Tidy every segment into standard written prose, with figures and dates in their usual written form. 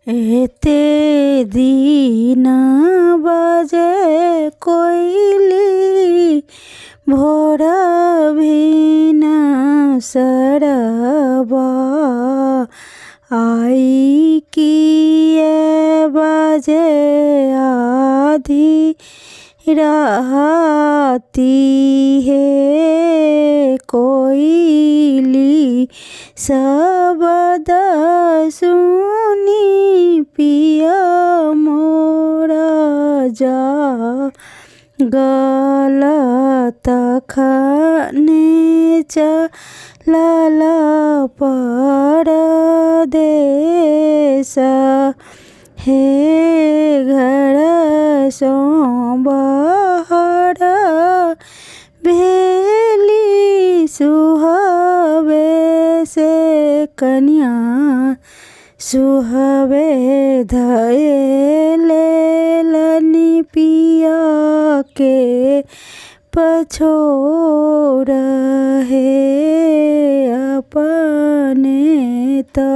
एते दिन बजे कोइली भोर भिन सरबा आई किए बजे आधी राती है कोइली शब्द सुनी पिया मोरा जा गलत खने चलल परदेस हे घर सो बहर भेली सुहवे से कन्या सुहवे धैलेलनि पिया के पछोर हे अपने तो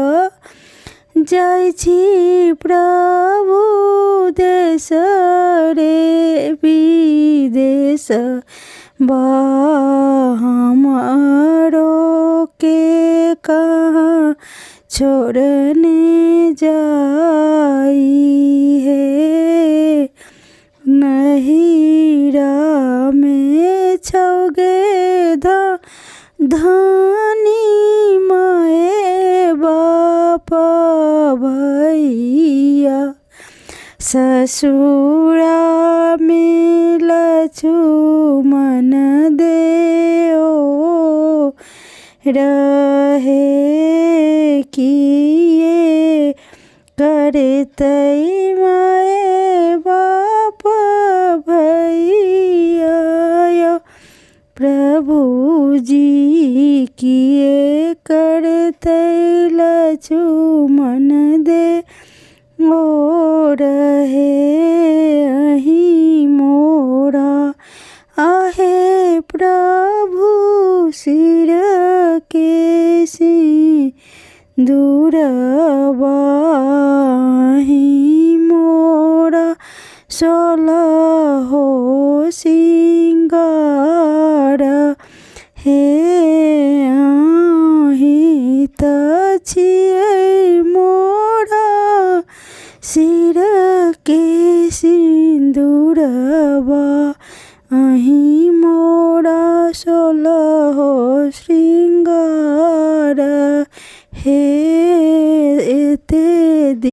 जाइ छी प्रभु देश रे विदेश बा हमरो के कहाँ छोड़ने जाई है नहिरा में छौगे धानी माए बाप भैया ससुरा में लक्ष्मण देओ रहे किए करतै माए बाप भैया प्रभु जी किए करतै लक्ष्मण दे ओ रहे अहीं मोरा आहे प्रभु सिर के सिंदूरबा अहीं मोरा सोलहो सिंगार हे अहीं त छियै मोरा